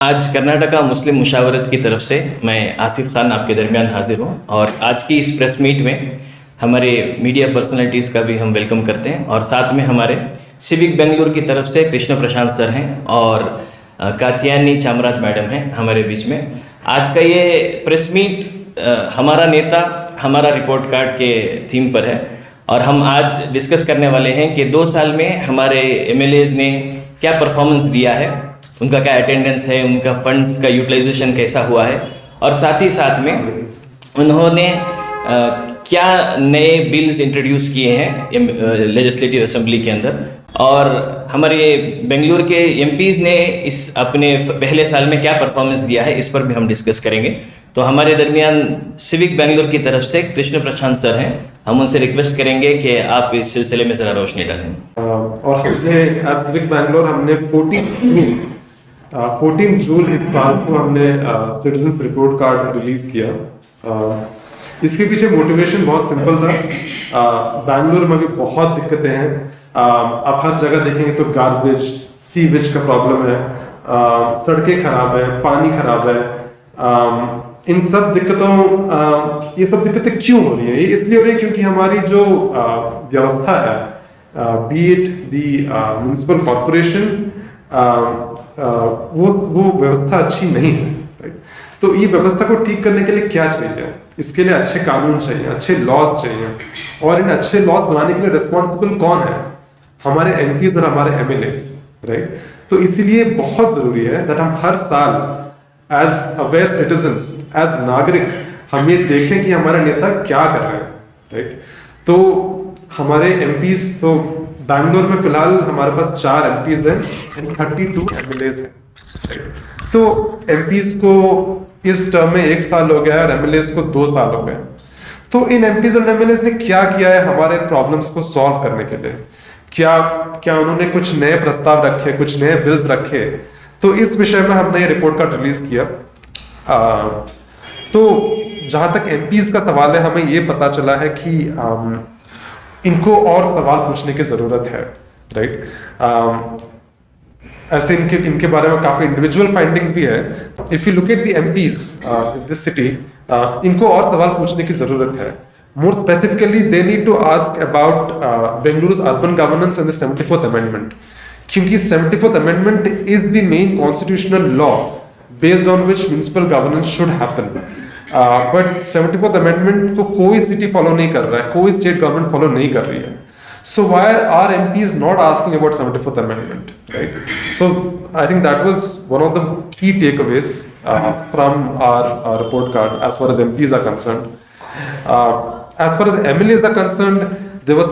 आज कर्नाटका मुस्लिम मुशावरत की तरफ से मैं आसिफ खान आपके दरमियान हाजिर हूँ और आज की इस प्रेस मीट में हमारे मीडिया पर्सनालिटीज़ का भी हम वेलकम करते हैं और साथ में हमारे सिविक बेंगलुरु की तरफ से कृष्ण प्रशांत सर हैं और कात्यायनी चामराज मैडम हैं हमारे बीच में। आज का ये प्रेस मीट हमारा नेता हमारा रिपोर्ट कार्ड के थीम पर है और हम आज डिस्कस करने वाले हैं कि 2 साल में हमारे एमएलएज ने क्या परफॉर्मेंस दिया है, उनका क्या अटेंडेंस है, उनका फंड्स का यूटिलाइजेशन कैसा हुआ है और साथ ही साथ में उन्होंने क्या नए बिल्स इंट्रोड्यूस किए हैं लेजिस्लेटिव असेंबली के अंदर और हमारे बेंगलुरु के एमपीज ने इस अपने पहले साल में क्या परफॉर्मेंस दिया है, इस पर भी हम डिस्कस करेंगे। तो हमारे दरमियान सिविक बेंगलुरु की तरफ से कृष्ण प्रशांत सर हैं, हम उनसे रिक्वेस्ट करेंगे कि आप इस सिलसिले में ज़रा रोशनी डालें। और हमने सिविक बेंगलुरु हमने 14 जून इस साल को हमने सिटीजन्स रिपोर्ट कार्ड रिलीज किया। इसके पीछे मोटिवेशन बहुत सिंपल था। बेंगलुरु में भी बहुत दिक्कतें हैं। आप हर जगह देखेंगे तो गार्बेज, सीवेज का प्रॉब्लम है, सड़कें खराब है, पानी खराब है। इन सब दिक्कतों ये सब दिक्कतें क्यों हो रही है? ये इसलिए हो रही है क्योंकि हमारी जो व्यवस्था है, B it the municipal corporation, वो व्यवस्था अच्छी नहीं है, राइट? तो ये व्यवस्था को ठीक करने के लिए क्या चाहिए? इसके लिए अच्छे कानून चाहिए, अच्छे लॉज चाहिए और इन अच्छे लॉज बनाने के लिए रिस्पॉन्सिबल कौन है? हमारे एमपीज और हमारे एमएलएस, राइट? तो इसीलिए बहुत जरूरी है दैट हम हर साल एज अवेयर सिटीजन्स, एज नागरिक, हम ये देखें कि हमारे नेता क्या कर रहे हैं, राइट? तो हमारे एमपीज, तो बैंगलोर में फिलहाल हमारे पास 4 एमपीज हैं एंड 32 एमएलएस हैं। तो एमपीज को इस टर्म में 1 साल हो गया और एमएलएस को 2 साल हो गए। तो इन एमपीज और एमएलएस ने क्या किया है हमारे प्रॉब्लम्स को सॉल्व करने के लिए? क्या उन्होंने कुछ नए प्रस्ताव रखे, कुछ नए बिल्स रखे? तो इस विषय में हमने ये रिपोर्ट कार्ड रिलीज किया। तो जहां तक एमपीज का सवाल है, हमें ये पता चला है कि इनको और सवाल पूछने की जरूरत है, राइट? ऐसे इनके बारे में काफी इंडिविजुअल फाइंडिंग्स भी है। If you look at the MPs in this city, इनको और सवाल पूछने की जरूरत है। More specifically they need to ask about Bengaluru's urban governance and the 74th amendment, क्योंकि 74th amendment is the main constitutional law based on which municipal governance should happen. But 74th amendment को कोई सिटी फॉलो नहीं कर रहा है, कोई state government follow नहीं कर रही है। So why are our MPs not asking about 74th Amendment, right? So I think that was one of the key takeaways from our report card as far as MPs are concerned. As far as MLAs are concerned, there were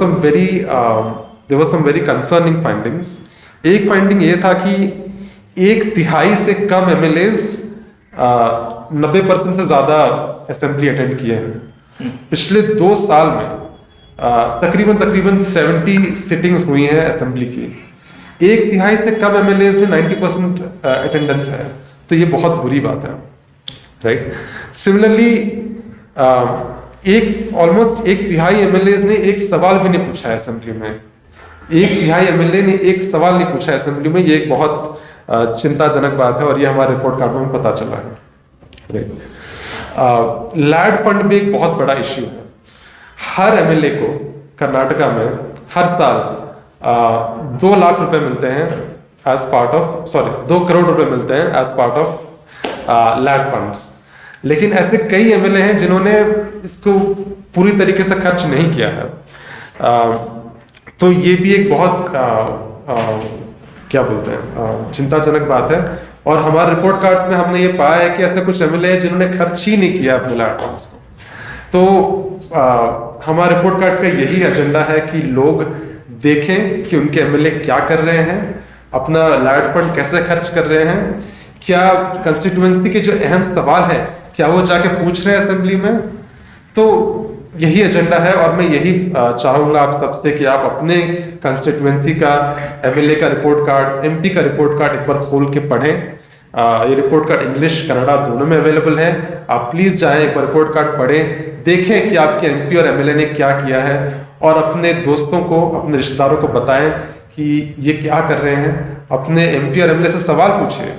some very concerning findings. एक finding ये था कि 1/3 से कम MLAs 90% से ज्यादा assembly attend किए हैं। पिछले 2 साल में तकरीबन 70 सिटिंग्स हुई हैं असेंबली की। 1/3 से कम एमएलएस ने 90% अटेंडेंस है, तो ये बहुत बुरी बात है, राइट? सिमिलरली ऑलमोस्ट 1/3 एमएलएस ने एक सवाल भी नहीं पूछा है असेंबली में। 1/3 एमएलए ने एक सवाल नहीं पूछा है असेंबली में। ये एक बहुत चिंताजनक बात है और ये हमारे रिपोर्ट कार्ड में पता चला है, राइट? लैड फंड भी एक बहुत बड़ा इश्यू है। हर एमएलए को कर्नाटका में हर साल 2 लाख रुपए मिलते हैं एज पार्ट ऑफ 2 करोड़ रुपए मिलते हैं as part of LAD funds. लेकिन ऐसे कई एमएलए हैं जिन्होंने इसको पूरी तरीके से खर्च नहीं किया है। तो ये भी एक बहुत क्या बोलते हैं, चिंताजनक बात है। और हमारे रिपोर्ट कार्ड्स में हमने ये पाया है कि ऐसे कुछ एमएलए हैं जिन्होंने खर्च ही नहीं किया अपने लैड फंड्स को। तो हमारे रिपोर्ट कार्ड का यही एजेंडा है कि लोग देखें कि उनके एमएलए क्या कर रहे हैं, अपना लैड फंड कैसे खर्च कर रहे हैं, क्या कंस्टिट्यूएंसी के जो अहम सवाल हैं क्या वो जाके पूछ रहे हैं असेंबली में। तो यही एजेंडा है और मैं यही चाहूंगा आप सबसे कि आप अपने कंस्टिट्यूएंसी का एमएलए का रिपोर्ट कार्ड, एमपी का रिपोर्ट कार्ड एक बार खोल के पढ़ें। ये रिपोर्ट कार्ड इंग्लिश कन्नड़ा दोनों में अवेलेबल है। आप प्लीज जाएं, एक बार रिपोर्ट कार्ड पढ़ें, देखें कि आपके एमपी और एमएलए ने क्या किया है और अपने दोस्तों को, अपने रिश्तेदारों को बताएं कि ये क्या कर रहे हैं। अपने एमपी और एमएलए से सवाल पूछिए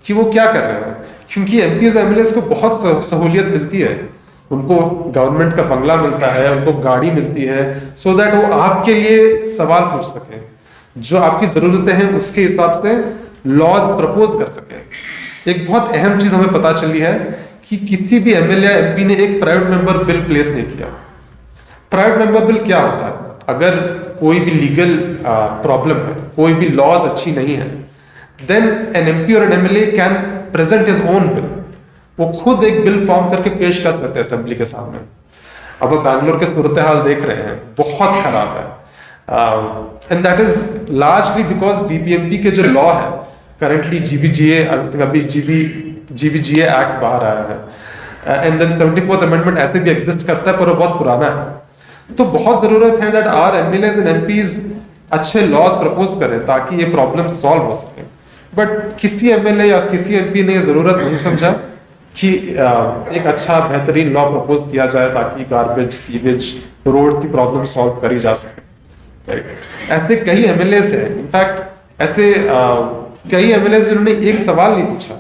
कि वो क्या कर रहे हैं, क्योंकि एमपीज एमएलएस को बहुत सहूलियत मिलती है, उनको गवर्नमेंट का बंगला मिलता है, उनको गाड़ी मिलती है, सो दैट वो आपके लिए सवाल पूछ सकें, जो आपकी जरूरतें हैं उसके हिसाब से लॉज प्रपोज कर सकें। एक बहुत अहम चीज हमें पता चली है कि किसी भी एमएलए या एमपी ने एक प्राइवेट मेंबर बिल प्लेस नहीं किया। प्राइवेट मेंबर बिल क्या होता है? अगर कोई भी लीगल प्रॉब्लम है, कोई भी लॉज अच्छी नहीं है, देन एन एमपी और N MLA can present his own bill. वो खुद एक बिल फॉर्म करके पेश कर सकते हैं असेंबली के सामने। अब आप बैंगलोर के सूरत हाल देख रहे हैं, बहुत खराब है, and that is largely because BBMP के जो लॉ है करंटली, जीबीजीए, अभी जीबीजीए एक्ट बाहर आया है, एंड देन 74th अमेंडमेंट ऐसे भी एग्जिस्ट करता है, पर वो बहुत पुराना है। तो बहुत जरूरत है that our MLAs and MPs अच्छे लॉज प्रपोज करें ताकि ये प्रॉब्लम सॉल्व हो सके। बट किसी एमएलए या किसी एमपी ने ये जरूरत नहीं समझा कि एक अच्छा बेहतरीन लॉ प्रपोज किया जाए ताकि गार्बेज, सीवेज, रोड्स की प्रॉब्लम सॉल्व करी जा सके। राइट, ऐसे कई एमएलए हैं, इनफैक्ट ऐसे कई एमएलए जिन्होंने एक सवाल नहीं पूछा।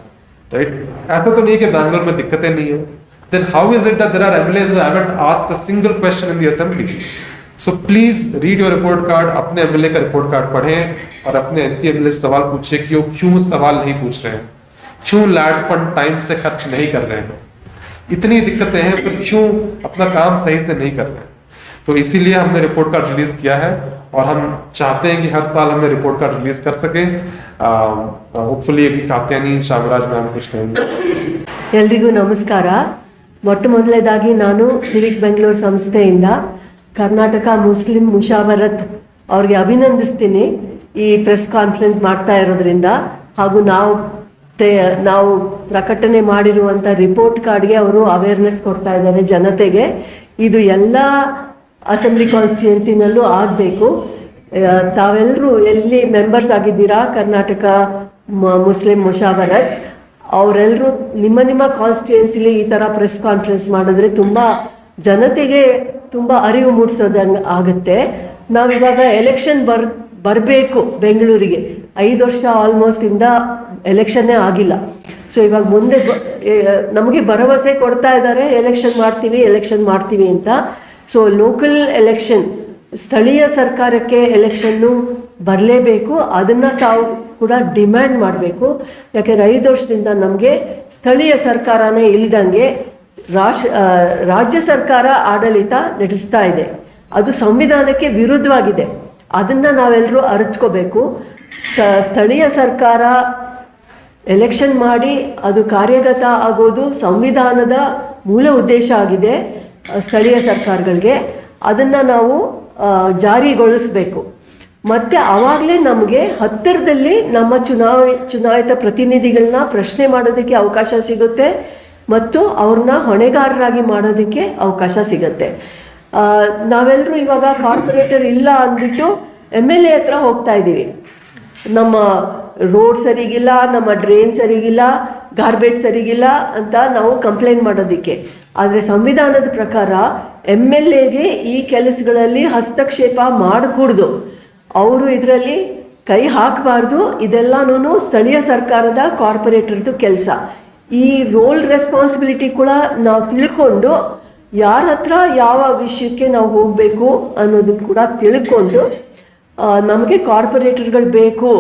राइट, ऐसा तो नहीं कि बैंगलोर में दिक्कतें नहीं है, then how is it that there are MLAs who haven't asked a single question in the assembly? So please read your report card, अपने एमएलए का रिपोर्ट कार्ड पढ़ें और अपने एमपी एमएलए से सवाल पूछिए कि वो क्यों सवाल नहीं पूछ रहे हैं, क्यों लैड फंड टाइम से खर्च नहीं कर रहे हैं, इतनी दिक्कतें हैं फिर क्यों अपना काम सही से नहीं कर रहे हैं। तो इसीलिए हमने रिपोर्ट कार्ड रिलीज किया है और हम चाहते हैं कि हर साल हमें रिपोर्ट कार्ड रिलीज कर सकें। होपफुली अभी कात्यानी शामराज मैम कुछ कहेंगे। ಎಲ್ರಿಗೂ ನಮಸ್ಕಾರ। ಮೊಟ್ಟ ಮೊದಲನೇದಾಗಿ ನಾನು ಸಿವಿಕ್ ಬೆಂಗಳೂರು ಸಂಸ್ಥೆಯಿಂದ ಕರ್ನಾಟಕ ಮುಸ್ಲಿಂ ಮುಷಾವರತ್ ಅವ್ರಿಗೆ ಅಭಿನಂದಿಸ್ತೀನಿ ಈ ಪ್ರೆಸ್ ಕಾನ್ಫರೆನ್ಸ್ ಮಾಡ್ತಾ ಇರೋದ್ರಿಂದ, ಹಾಗೂ ನಾವು ಪ್ರಕಟಣೆ ಮಾಡಿರುವಂಥ ರಿಪೋರ್ಟ್ ಕಾರ್ಡ್ಗೆ ಅವರು ಅವೇರ್ನೆಸ್ ಕೊಡ್ತಾ ಇದ್ದಾರೆ ಜನತೆಗೆ। ಇದು ಎಲ್ಲ ಅಸೆಂಬ್ಲಿ ಕಾನ್ಸ್ಟಿಟ್ಯೂನ್ಸಿನಲ್ಲೂ ಆಗಬೇಕು। ತಾವೆಲ್ಲರೂ ಎಲ್ಲಿ ಮೆಂಬರ್ಸ್ ಆಗಿದ್ದೀರಾ ಕರ್ನಾಟಕ ಮುಸ್ಲಿಂ ಮುಷಾವರತ್, ಅವರೆಲ್ಲರೂ ನಿಮ್ಮ ಕಾನ್ಸ್ಟಿಟ್ಯೂನ್ಸಿಲಿ ಈ ಥರ ಪ್ರೆಸ್ ಕಾನ್ಫರೆನ್ಸ್ ಮಾಡಿದ್ರೆ ತುಂಬ ಜನತೆಗೆ ತುಂಬ ಅರಿವು ಮೂಡಿಸೋದಂಗೆ ಆಗುತ್ತೆ। ನಾವಿವಾಗ ಎಲೆಕ್ಷನ್ ಬರಬೇಕು ಬೆಂಗಳೂರಿಗೆ, 5 ವರ್ಷ ಆಲ್ಮೋಸ್ಟ್ ಇಂದ ಎಲೆಕ್ಷನ್ನೇ ಆಗಿಲ್ಲ। ಸೊ ಇವಾಗ ಮುಂದೆ ನಮಗೆ ಭರವಸೆ ಕೊಡ್ತಾ ಇದ್ದಾರೆ ಎಲೆಕ್ಷನ್ ಮಾಡ್ತೀವಿ ಅಂತ। ಸೊ ಲೋಕಲ್ ಎಲೆಕ್ಷನ್, ಸ್ಥಳೀಯ ಸರ್ಕಾರಕ್ಕೆ ಎಲೆಕ್ಷನ್ನು ಬರಲೇಬೇಕು, ಅದನ್ನು ತಾವು ಕೂಡ ಡಿಮ್ಯಾಂಡ್ ಮಾಡಬೇಕು। ಯಾಕೆಂದರೆ 5 ವರ್ಷದಿಂದ ನಮಗೆ ಸ್ಥಳೀಯ ಸರ್ಕಾರನೇ ಇಲ್ದಂಗೆ ರಾಜ್ಯ ಸರ್ಕಾರ ಆಡಳಿತ ನಡೆಸ್ತಾ ಇದೆ, ಅದು ಸಂವಿಧಾನಕ್ಕೆ ವಿರುದ್ಧವಾಗಿದೆ। ಅದನ್ನು ನಾವೆಲ್ಲರೂ ಅರಿತ್ಕೋಬೇಕು। ಸ್ಥಳೀಯ ಸರ್ಕಾರ ಎಲೆಕ್ಷನ್ ಮಾಡಿ ಅದು ಕಾರ್ಯಗತ ಆಗೋದು ಸಂವಿಧಾನದ ಮೂಲ ಉದ್ದೇಶ ಆಗಿದೆ ಸ್ಥಳೀಯ ಸರ್ಕಾರಗಳಿಗೆ, ಅದನ್ನು ನಾವು ಜಾರಿಗೊಳಿಸಬೇಕು। ಮತ್ತು ಆವಾಗಲೇ ನಮಗೆ ಹತ್ತಿರದಲ್ಲಿ ನಮ್ಮ ಚುನಾಯಿತ ಪ್ರತಿನಿಧಿಗಳನ್ನ ಪ್ರಶ್ನೆ ಮಾಡೋದಕ್ಕೆ ಅವಕಾಶ ಸಿಗುತ್ತೆ ಮತ್ತು ಅವ್ರನ್ನ ಹೊಣೆಗಾರರಾಗಿ ಮಾಡೋದಕ್ಕೆ ಅವಕಾಶ ಸಿಗುತ್ತೆ। ನಾವೆಲ್ಲರೂ ಇವಾಗ ಕಾರ್ಪೊರೇಟರ್ ಇಲ್ಲ ಅಂದ್ಬಿಟ್ಟು MLA ಹತ್ರ ಹೋಗ್ತಾ ಇದ್ದೀವಿ, ನಮ್ಮ ರೋಡ್ ಸರಿಗಿಲ್ಲ, ನಮ್ಮ ಡ್ರೈನ್ ಸರಿಗಿಲ್ಲ, ಗಾರ್ಬೇಜ್ ಸರಿಗಿಲ್ಲ ಅಂತ ನಾವು ಕಂಪ್ಲೇಂಟ್ ಮಾಡೋದಕ್ಕೆ। ಆದರೆ ಸಂವಿಧಾನದ ಪ್ರಕಾರ MLAಗೆ ಈ ಕೆಲಸಗಳಲ್ಲಿ ಹಸ್ತಕ್ಷೇಪ ಮಾಡಕೂಡ್ದು, ಅವರು ಇದರಲ್ಲಿ ಕೈ ಹಾಕಬಾರ್ದು, ಇದೆಲ್ಲನೂ ಸ್ಥಳೀಯ ಸರ್ಕಾರದ ಕಾರ್ಪೊರೇಟರ್ದು ಕೆಲಸ। ಈ ರೋಲ್ ರೆಸ್ಪಾನ್ಸಿಬಿಲಿಟಿ ಕೂಡ ನಾವು ತಿಳ್ಕೊಂಡು ಯಾರ ಹತ್ರ ಯಾವ ವಿಷಯಕ್ಕೆ ನಾವು ಹೋಗಬೇಕು ಅನ್ನೋದನ್ನು ಕೂಡ ತಿಳ್ಕೊಂಡು ನಮಗೆ ಕಾರ್ಪೊರೇಟರ್ಗಳು ಬೇಕು,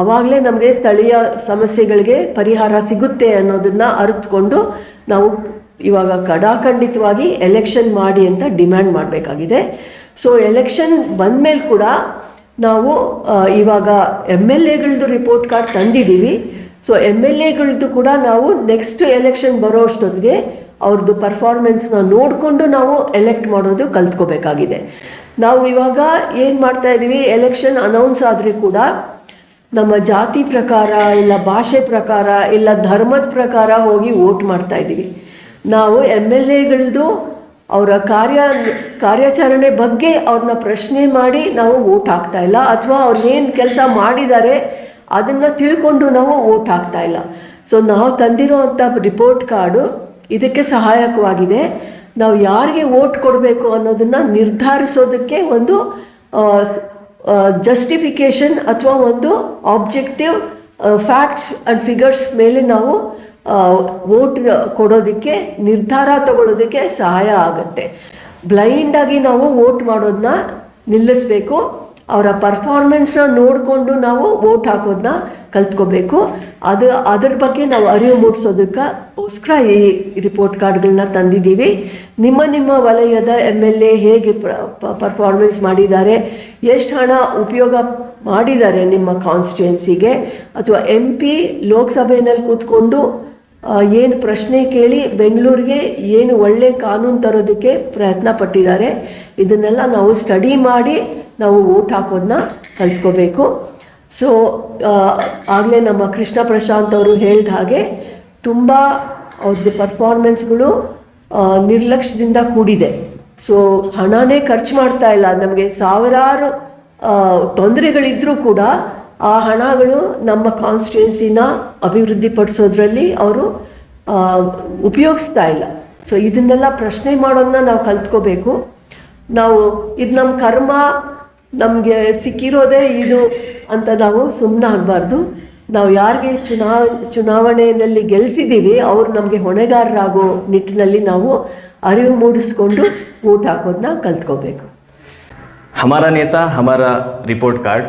ಆವಾಗಲೇ ನಮಗೆ ಸ್ಥಳೀಯ ಸಮಸ್ಯೆಗಳಿಗೆ ಪರಿಹಾರ ಸಿಗುತ್ತೆ ಅನ್ನೋದನ್ನು ಅರಿತುಕೊಂಡು ನಾವು ಇವಾಗ ಕಡಾಖಂಡಿತವಾಗಿ ಎಲೆಕ್ಷನ್ ಮಾಡಿ ಅಂತ ಡಿಮ್ಯಾಂಡ್ ಮಾಡಬೇಕಾಗಿದೆ। ಸೊ ಎಲೆಕ್ಷನ್ ಬಂದಮೇಲೆ ಕೂಡ ನಾವು ಇವಾಗ MLAಗಳದ್ದು ರಿಪೋರ್ಟ್ ಕಾರ್ಡ್ ತಂದಿದ್ದೀವಿ। ಸೊ MLAಗಳದ್ದು ಕೂಡ ನಾವು ನೆಕ್ಸ್ಟ್ ಎಲೆಕ್ಷನ್ ಬರೋ ಅಷ್ಟೊತ್ತಿಗೆ ಅವ್ರದ್ದು ಪರ್ಫಾರ್ಮೆನ್ಸ್ನ ನೋಡಿಕೊಂಡು ನಾವು ಎಲೆಕ್ಟ್ ಮಾಡೋದು ಕಲ್ತ್ಕೋಬೇಕಾಗಿದೆ। ನಾವು ಇವಾಗ ಏನು ಮಾಡ್ತಾ ಇದ್ದೀವಿ, ಎಲೆಕ್ಷನ್ ಅನೌನ್ಸ್ ಆದರೆ ಕೂಡ ನಮ್ಮ ಜಾತಿ ಪ್ರಕಾರ ಇಲ್ಲ ಭಾಷೆ ಪ್ರಕಾರ ಇಲ್ಲ ಧರ್ಮದ ಪ್ರಕಾರ ಹೋಗಿ ವೋಟ್ ಮಾಡ್ತಾ ಇದ್ದೀವಿ। ನಾವು MLAಗಳದ್ದು ಅವರ ಕಾರ್ಯಾಚರಣೆ ಬಗ್ಗೆ ಅವ್ರನ್ನ ಪ್ರಶ್ನೆ ಮಾಡಿ ನಾವು ವೋಟ್ ಹಾಕ್ತಾ ಇಲ್ಲ, ಅಥವಾ ಅವ್ರು ಏನು ಕೆಲಸ ಮಾಡಿದ್ದಾರೆ ಅದನ್ನು ತಿಳ್ಕೊಂಡು ನಾವು ವೋಟ್ ಹಾಕ್ತಾ ಇಲ್ಲ। ಸೊ ನಾವು ತಂದಿರೋ ಅಂಥ ರಿಪೋರ್ಟ್ ಕಾರ್ಡು ಇದಕ್ಕೆ ಸಹಾಯಕವಾಗಿದೆ। ನಾವು ಯಾರಿಗೆ ವೋಟ್ ಕೊಡಬೇಕು ಅನ್ನೋದನ್ನು ನಿರ್ಧರಿಸೋದಕ್ಕೆ ಒಂದು ಜಸ್ಟಿಫಿಕೇಷನ್ ಅಥವಾ ಒಂದು ಆಬ್ಜೆಕ್ಟಿವ್ ಫ್ಯಾಕ್ಟ್ಸ್ ಆ್ಯಂಡ್ ಫಿಗರ್ಸ್ ಮೇಲೆ ನಾವು ವೋಟ್ ಕೊಡೋದಕ್ಕೆ ನಿರ್ಧಾರ ತಗೊಳ್ಳೋದಕ್ಕೆ ಸಹಾಯ ಆಗುತ್ತೆ. ಬ್ಲೈಂಡಾಗಿ ನಾವು ವೋಟ್ ಮಾಡೋದನ್ನ ನಿಲ್ಲಿಸಬೇಕು. ಅವರ ಪರ್ಫಾರ್ಮೆನ್ಸ್ನ ನೋಡಿಕೊಂಡು ನಾವು ವೋಟ್ ಹಾಕೋದನ್ನ ಕಲ್ತ್ಕೋಬೇಕು. ಅದ್ರ ಬಗ್ಗೆ ನಾವು ಅರಿವು ಮೂಡಿಸೋದಕ್ಕೋಸ್ಕರ ಈ ರಿಪೋರ್ಟ್ ಕಾರ್ಡ್ಗಳನ್ನ ತಂದಿದ್ದೀವಿ. ನಿಮ್ಮ ವಲಯದ MLA ಹೇಗೆ ಪರ್ಫಾರ್ಮೆನ್ಸ್ ಮಾಡಿದ್ದಾರೆ, ಎಷ್ಟು ಹಣ ಉಪಯೋಗ ಮಾಡಿದ್ದಾರೆ ನಿಮ್ಮ ಕಾನ್ಸ್ಟಿಟ್ಯೂನ್ಸಿಗೆ, ಅಥವಾ MP ಲೋಕಸಭೆಯಲ್ಲಿ ಕೂತ್ಕೊಂಡು ಏನು ಪ್ರಶ್ನೆ ಕೇಳಿ ಬೆಂಗಳೂರಿಗೆ ಏನು ಒಳ್ಳೆ ಕಾನೂನು ತರೋದಕ್ಕೆ ಪ್ರಯತ್ನ ಪಟ್ಟಿದ್ದಾರೆ. ಇದನ್ನೆಲ್ಲ ನಾವು ಸ್ಟಡಿ ಮಾಡಿ ನಾವು ವೋಟ್ ಹಾಕೋದನ್ನ ಕಲ್ತ್ಕೋಬೇಕು. ಸೊ ಆಗಲೇ ನಮ್ಮ ಕೃಷ್ಣ ಪ್ರಶಾಂತ್ ಅವರು ಹೇಳಿದ ಹಾಗೆ ತುಂಬ ಅವ್ರದ್ದು ಪರ್ಫಾರ್ಮೆನ್ಸ್ಗಳು ನಿರ್ಲಕ್ಷ್ಯದಿಂದ ಕೂಡಿದೆ. ಸೊ ಹಣನೇ ಖರ್ಚು ಮಾಡ್ತಾ ಇಲ್ಲ. ನಮಗೆ ಸಾವಿರಾರು ತೊಂದರೆಗಳಿದ್ರೂ ಕೂಡ ಆ ಹಣಗಳು ನಮ್ಮ ಕಾನ್ಸ್ಟಿಟ್ಯೂನ್ಸಿನ ಅಭಿವೃದ್ಧಿಪಡಿಸೋದ್ರಲ್ಲಿ ಅವರು ಉಪಯೋಗಿಸ್ತಾ ಇಲ್ಲ. ಸೊ ಇದನ್ನೆಲ್ಲ ಪ್ರಶ್ನೆ ಮಾಡೋದನ್ನ ನಾವು ಕಲ್ತ್ಕೋಬೇಕು. ನಾವು ಇದು ನಮ್ಮ ಕರ್ಮ, ನಮಗೆ ಸಿಕ್ಕಿರೋದೇ ಇದು ಅಂತ ನಾವು ಸುಮ್ಮನೆ ಆಗಬಾರ್ದು. ನಾವು ಯಾರಿಗೆ ಚುನಾವಣೆಯಲ್ಲಿ ಗೆಲ್ಲಿಸಿದ್ದೀವಿ ಅವ್ರು ನಮಗೆ ಹೊಣೆಗಾರರಾಗೋ ನಿಟ್ಟಿನಲ್ಲಿ ನಾವು ಅರಿವು ಮೂಡಿಸ್ಕೊಂಡು ವೋಟ್ ಹಾಕೋದನ್ನ ಕಲ್ತ್ಕೋಬೇಕು. हमारा नेता, हमारा रिपोर्ट कार्ड,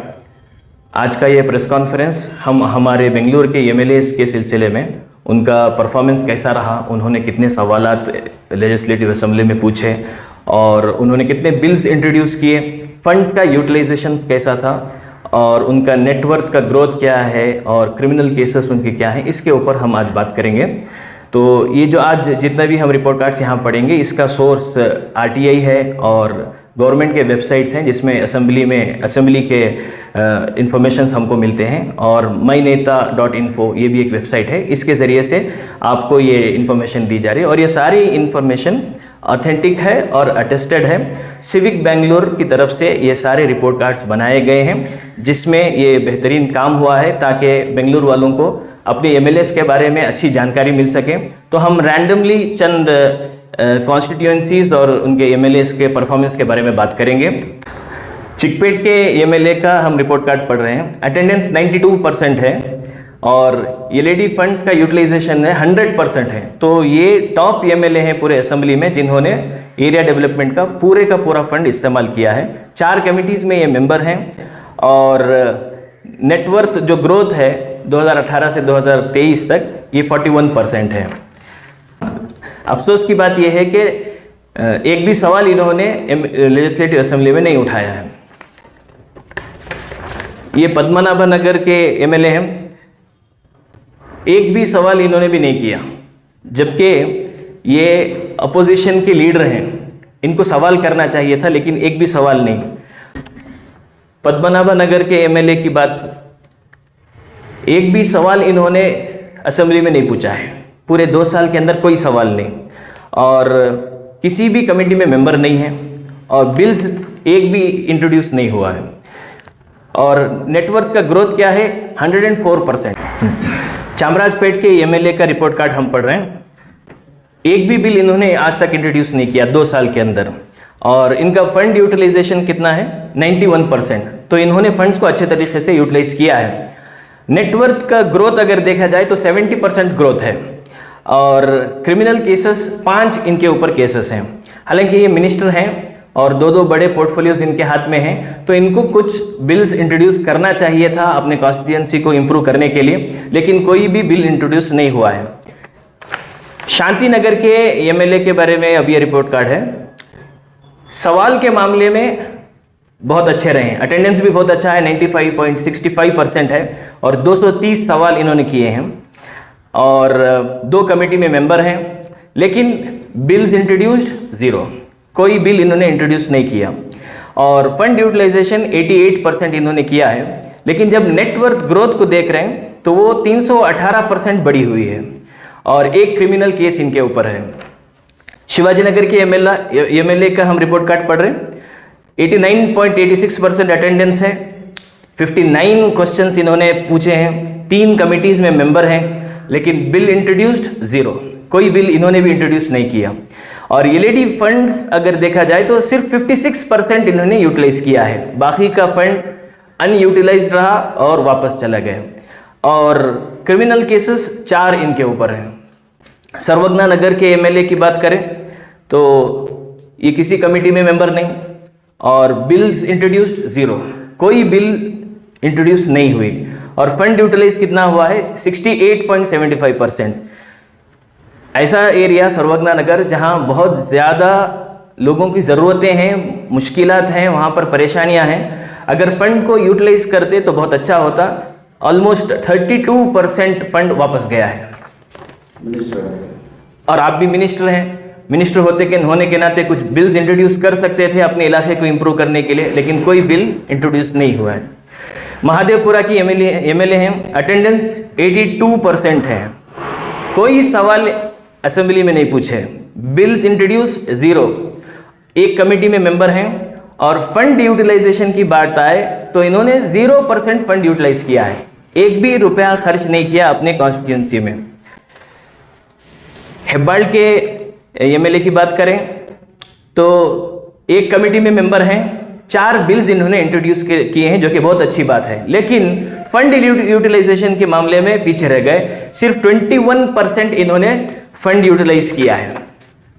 आज का ये प्रेस कॉन्फ्रेंस हम हमारे बेंगलुरु के MLAs के सिलसिले में उनका परफॉर्मेंस कैसा रहा, उन्होंने कितने सवालात लेजिस्लेटिव असेंबली में पूछे और उन्होंने कितने बिल्स इंट्रोड्यूस किए, फंड्स का यूटिलाइजेशन कैसा था और उनका नेटवर्थ का ग्रोथ क्या है और क्रिमिनल केसेस उनके क्या हैं, इसके ऊपर हम आज बात करेंगे. तो ये जो आज जितना भी हम रिपोर्ट कार्ड्स यहाँ पढ़ेंगे इसका सोर्स RTI है और गवर्नमेंट के वेबसाइट्स हैं जिसमें असेंबली के इंफॉर्मेशंस हमको मिलते हैं और myneta.info ये भी एक वेबसाइट है. इसके ज़रिए से आपको ये इन्फॉर्मेशन दी जा रही है और ये सारी इन्फॉर्मेशन ऑथेंटिक है और अटेस्टेड है. सिविक बेंगलुरु की तरफ से ये सारे रिपोर्ट कार्ड्स बनाए गए हैं जिसमें ये बेहतरीन काम हुआ है ताकि बेंगलुरु वालों को अपने MLAs के बारे में अच्छी जानकारी मिल सके. तो हम रैंडमली चंद कॉन्स्टिट्यूएंसीज और उनके MLAs के परफॉर्मेंस के बारे में बात करेंगे. चिकपेट के MLA का हम रिपोर्ट कार्ड पढ़ रहे हैं. अटेंडेंस 92% है और ये लेडी फंड्स का यूटिलाइजेशन है 100% है. तो ये टॉप MLA हैं पूरे असेंबली में जिन्होंने एरिया डेवलपमेंट का पूरा फंड इस्तेमाल किया है. 4 कमिटीज़ में ये मेंबर हैं और नेटवर्थ जो ग्रोथ है 2018 से 2023 तक ये 41% है. अफसोस की बात यह है कि एक भी सवाल इन्होंने लेजिस्लेटिव असेंबली में नहीं उठाया है. ये पद्मनाभ नगर के MLA हैं, एक भी सवाल इन्होंने भी नहीं किया, जबकि ये अपोजिशन के लीडर हैं. इनको सवाल करना चाहिए था लेकिन एक भी सवाल नहीं. पद्मनाभ नगर के MLA की बात, एक भी सवाल इन्होंने असेंबली में नहीं पूछा है. पूरे 2 साल के अंदर कोई सवाल नहीं और किसी भी कमेटी में मेंबर नहीं है और बिल्स एक भी इंट्रोड्यूस नहीं हुआ है. और नेटवर्थ का ग्रोथ क्या है 104%. चामराजपेट के MLA का रिपोर्ट कार्ड हम पढ़ रहे हैं. एक भी बिल इन्होंने आज तक इंट्रोड्यूस नहीं किया 2 साल के अंदर और इनका फंड यूटिलाइजेशन कितना है 91%. तो इन्होंने फंड्स को अच्छे तरीके से यूटिलाइज किया है. नेटवर्थ का ग्रोथ अगर देखा जाए तो 70% ग्रोथ है और क्रिमिनल केसेस 5 इनके ऊपर केसेस हैं. हालांकि ये मिनिस्टर हैं और 2 बड़े पोर्टफोलियोज इनके हाथ में हैं, तो इनको कुछ बिल्स इंट्रोड्यूस करना चाहिए था अपने कॉन्स्टिट्यूएंसी को इम्प्रूव करने के लिए, लेकिन कोई भी बिल इंट्रोड्यूस नहीं हुआ है. शांति नगर के MLA के बारे में अब ये रिपोर्ट कार्ड है. सवाल के मामले में बहुत अच्छे रहे हैं. अटेंडेंस भी बहुत अच्छा है, 95.65% है और 230 सवाल इन्होंने किए हैं और 2 कमेटी में मेंबर हैं. लेकिन बिल्स इंट्रोड्यूस्ड 0, कोई बिल इन्होंने इंट्रोड्यूस नहीं किया और फंड यूटिलाइजेशन 88% इन्होंने किया है. लेकिन जब नेटवर्थ ग्रोथ को देख रहे हैं तो वो 318% बढ़ी हुई है और एक क्रिमिनल केस इनके ऊपर है. शिवाजी नगर के MLA का हम रिपोर्ट कार्ड पढ़ रहे हैं. 89.86% अटेंडेंस है, 59 क्वेश्चंस इन्होंने पूछे हैं, 3 कमिटीज़ में मेंबर हैं, लेकिन बिल इंट्रोड्यूस्ड 0, कोई बिल इन्होंने भी इंट्रोड्यूस नहीं किया. और एलईडी फंड्स अगर देखा जाए तो सिर्फ 56% इन्होंने यूटिलाइज किया है, बाकी का फंड अनयूटिलाइज्ड रहा और वापस चला गया. और क्रिमिनल केसेस 4 इनके ऊपर हैं। सर्वज्ञा नगर के एमएलए की बात करें तो ये किसी कमेटी में मेंबर नहीं, और बिल्स इंट्रोड्यूस्ड 0, कोई बिल इंट्रोड्यूस नहीं हुई, और फंड यूटिलाइज कितना हुआ है 68.75%। ऐसा एरिया सर्वज्ञा नगर जहां बहुत ज़्यादा लोगों की ज़रूरतें हैं, मुश्किलात हैं, वहां पर परेशानियां हैं, अगर फंड को यूटिलाइज करते तो बहुत अच्छा होता। ऑलमोस्ट 32% फंड वापस गया है। और आप भी मिनिस्टर हैं, मिनिस्टर होने के नाते कुछ बिल्स इंट्रोड्यूस कर सकते थे अपने इलाके को इंप्रूव करने के लिए, लेकिन कोई बिल इंट्रोड्यूस नहीं हुआ है। महादेवपुरा की एमएलए हैं, अटेंडेंस 82% है, कोई सवाल असेंबली में नहीं पूछे, बिल्स इंट्रोड्यूस 0, एक कमेटी में मेंबर हैं, और फंड यूटिलाइजेशन की बात आए तो इन्होंने 0% फंड यूटिलाइज किया है, एक भी रुपया खर्च नहीं किया अपने कॉन्स्टिट्यूंसी में। हेब्बाल के एमएलए की बात करें तो एक कमेटी में मेंबर हैं, 4 बिल्स इन्होंने इंट्रोड्यूस किए हैं, जो कि बहुत अच्छी बात है, लेकिन फंड यूटिलाइजेशन के मामले में पीछे रह गए। सिर्फ 21% इन्होंने फंड यूटिलाइज किया है,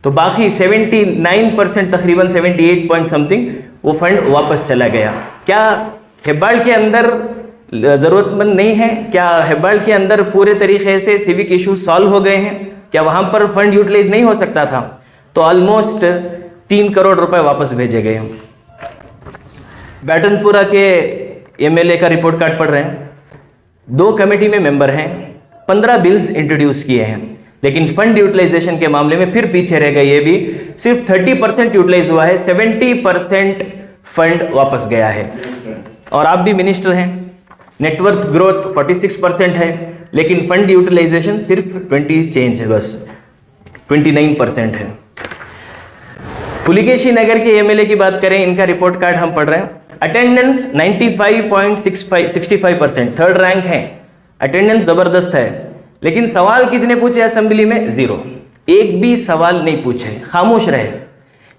तो बाकी 79%, तकरीबन 78 पॉइंट समथिंग वो फंड वापस चला गया। क्या हेब्बाल के अंदर ज़रूरतमंद नहीं है? क्या हेब्बाल के अंदर पूरे तरीके से सिविक इश्यूज सॉल्व हो गए हैं? क्या वहां पर फंड यूटिलाइज नहीं हो सकता था? तो ऑलमोस्ट 3 करोड़ रुपए वापस भेजे गए। बैटनपुरा के एमएलए का रिपोर्ट कार्ड पढ़ रहे हैं, 2 कमेटी में मेंबर हैं, 15 बिल्स इंट्रोड्यूस किए हैं, लेकिन फंड यूटिलाइजेशन के मामले में फिर पीछे रह गए। ये भी सिर्फ 30% यूटिलाइज हुआ है, 70% फंड वापस गया है। और आप भी मिनिस्टर हैं, नेटवर्क ग्रोथ 46% है, लेकिन फंड यूटिलाइजेशन सिर्फ 20 चेंज है, बस 29% है। पुलिकेशी नगर के एमएलए की बात करें, इनका रिपोर्ट कार्ड हम पढ़ रहे हैं, अटेंडेंस 95.65%, 3rd रैंक है, अटेंडेंस जबरदस्त है, लेकिन सवाल कितने पूछे असेंबली में? 0, एक भी सवाल नहीं पूछे, खामोश रहे।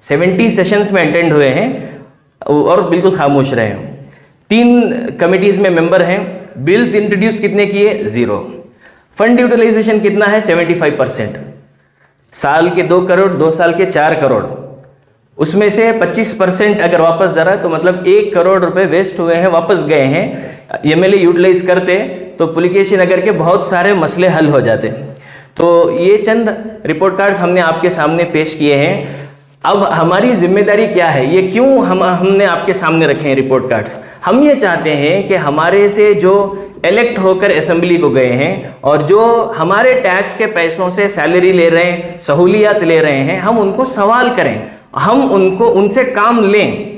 70 सेशंस में अटेंड हुए हैं और बिल्कुल खामोश रहे। 3 कमिटीज में मेंबर हैं, बिल्स इंट्रोड्यूस कितने किए? 0। फंड यूटिलाइजेशन कितना है? 75%। साल के 2 करोड़, 2 साल के 4 करोड़, उसमें से 25% अगर वापस जा रहा है तो मतलब 1 करोड़ रुपए वेस्ट हुए हैं, वापस गए हैं। एमएलए यूटिलाइज करते तो पुलिकेशी नगर के बहुत सारे मसले हल हो जाते। तो ये चंद रिपोर्ट कार्ड्स हमने आपके सामने पेश किए हैं। अब हमारी जिम्मेदारी क्या है, ये क्यों हमने आपके सामने रखे हैं रिपोर्ट कार्ड्स? हम ये चाहते हैं कि हमारे से जो इलेक्ट होकर असेंबली को गए हैं और जो हमारे टैक्स के पैसों से सैलरी ले रहे हैं, सहूलियत ले रहे हैं, हम उनको सवाल करें, हम उनसे काम लें।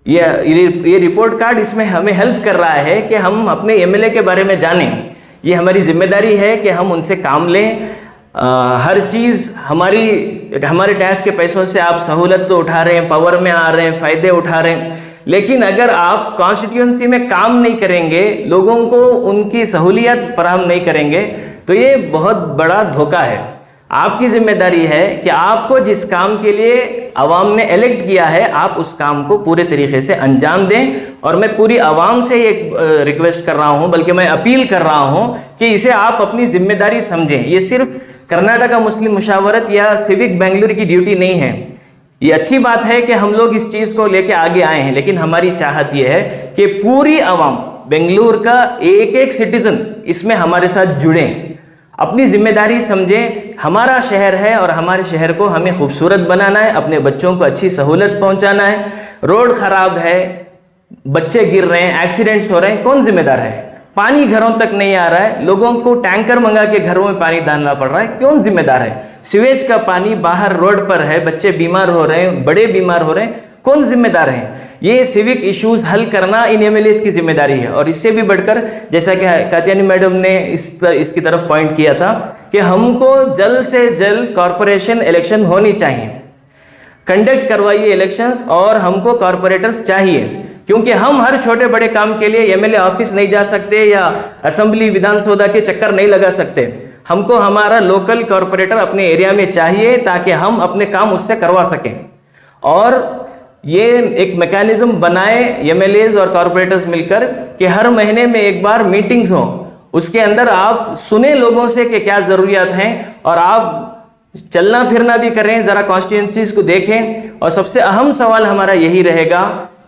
ये रिपोर्ट कार्ड इसमें हमें हेल्प कर रहा है कि हम अपने एमएलए के बारे में जानें। ये हमारी जिम्मेदारी है कि हम उनसे काम लें। हर चीज़ हमारे टैक्स के पैसों से आप सहूलत तो उठा रहे हैं, पावर में आ रहे हैं, फ़ायदे उठा रहे हैं, लेकिन अगर आप कॉन्स्टिट्यूंसी में काम नहीं करेंगे, लोगों को उनकी सहूलियत फराहम नहीं करेंगे, तो ये बहुत बड़ा धोखा है। आपकी जिम्मेदारी है कि आपको जिस काम के लिए आवाम ने इलेक्ट किया है, आप उस काम को पूरे तरीके से अंजाम दें। और मैं पूरी आवाम से एक रिक्वेस्ट कर रहा हूं, बल्कि मैं अपील कर रहा हूं कि इसे आप अपनी जिम्मेदारी समझें। ये सिर्फ कर्नाटका मुस्लिम मुशावरत या सिविक बेंगलुरु की ड्यूटी नहीं है। ये अच्छी बात है कि हम लोग इस चीज़ को लेके आगे आए हैं, लेकिन हमारी चाहत ये है कि पूरी आवाम, बेंगलुरु का एक एक सिटीजन इसमें हमारे साथ जुड़ें, अपनी जिम्मेदारी समझें। हमारा शहर है और हमारे शहर को हमें खूबसूरत बनाना है, अपने बच्चों को अच्छी सहूलत पहुंचाना है। रोड खराब है, बच्चे गिर रहे हैं, एक्सीडेंट्स हो रहे हैं, कौन जिम्मेदार है? पानी घरों तक नहीं आ रहा है, लोगों को टैंकर मंगा के घरों में पानी डालना पड़ रहा है, कौन जिम्मेदार है? सीवेज का पानी बाहर रोड पर है, बच्चे बीमार हो रहे हैं, बड़े बीमार हो रहे हैं, कौन जिम्मेदार है? ये सिविक इश्यूज हल करना इन एमएलएस की जिम्मेदारी है। और इससे भी बढ़कर, जैसा कि कात्यानी मैडम ने इसकी तरफ पॉइंट किया था कि हमको जल्द से जल्द कॉरपोरेशन इलेक्शन होनी चाहिए, कंडक्ट करवाइए इलेक्शंस, और हमको कॉरपोरेटर्स चाहिए, क्योंकि हम हर छोटे बड़े काम के लिए एमएलए ऑफिस नहीं जा सकते या असेंबली विधानसभा के चक्कर नहीं लगा सकते। हमको हमारा लोकल कॉरपोरेटर अपने एरिया में चाहिए ताकि हम अपने काम उससे करवा सकें। और ये एक मैकेनिज्म बनाए एमएलएज और कॉरपोरेटर्स मिलकर कि हर महीने में एक बार मीटिंग्स हो, उसके अंदर आप सुने लोगों से कि क्या ज़रूरियात हैं, और आप चलना फिरना भी करें, ज़रा कॉन्स्टिट्यूंसीज को देखें। और सबसे अहम सवाल हमारा यही रहेगा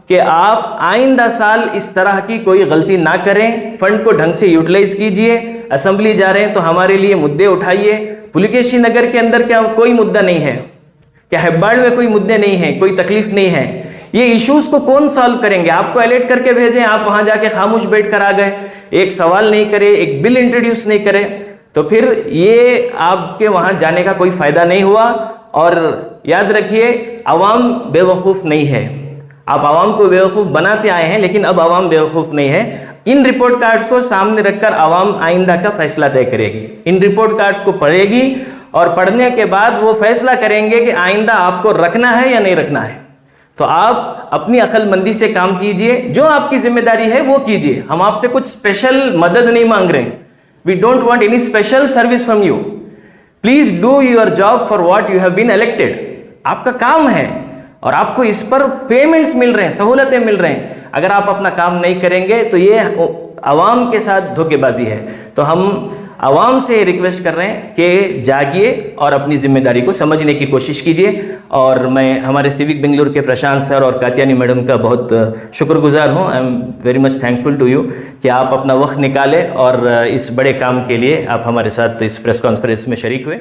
कि आप आइंदा साल इस तरह की कोई गलती ना करें, फंड को ढंग से यूटिलाइज कीजिए। असेंबली जा रहे हैं तो हमारे लिए मुद्दे उठाइए। पुलिकेशी नगर के अंदर क्या कोई मुद्दा नहीं है? क्या हेब्बाड़ में कोई मुद्दे नहीं है? कोई तकलीफ नहीं है? ये इश्यूज को कौन सॉल्व करेंगे? आपको अलर्ट करके भेजें, आप वहां जाके खामोश बैठ कर आ गए, एक सवाल नहीं करे, एक बिल इंट्रोड्यूस नहीं करे, तो फिर ये आपके वहां जाने का कोई फायदा नहीं हुआ। और याद रखिए, अवाम बेवकूफ नहीं है। आप आवाम को बेवकूफ बनाते आए हैं, लेकिन अब आवाम बेवकूफ नहीं है। इन रिपोर्ट कार्ड्स को सामने रखकर आवाम आइंदा का फैसला तय करेगी। इन रिपोर्ट कार्ड्स को पढ़ेगी और पढ़ने के बाद वो फैसला करेंगे कि आइंदा आपको रखना है या नहीं रखना है। तो आप अपनी अक्लमंदी से काम कीजिए, जो आपकी जिम्मेदारी है वो कीजिए। हम आपसे कुछ स्पेशल मदद नहीं मांग रहे हैं। We don't want any special service from you. Please do your job for what you have been elected. आपका काम है और आपको इस पर पेमेंट्स मिल रहे हैं, सहूलतें मिल रहे हैं। अगर आप अपना काम नहीं करेंगे तो ये अवाम के साथ धोखेबाजी है। तो हम आवाम से रिक्वेस्ट कर रहे हैं कि जागिए और अपनी जिम्मेदारी को समझने की कोशिश कीजिए। और मैं हमारे सिविक बेंगलुरु के प्रशांत सर और कात्यानी मैडम का बहुत शुक्रगुजार हूँ। I am very much thankful to you कि आप अपना वक्त निकालें और इस बड़े काम के लिए आप हमारे साथ इस प्रेस कॉन्फ्रेंस में शरीक हुए।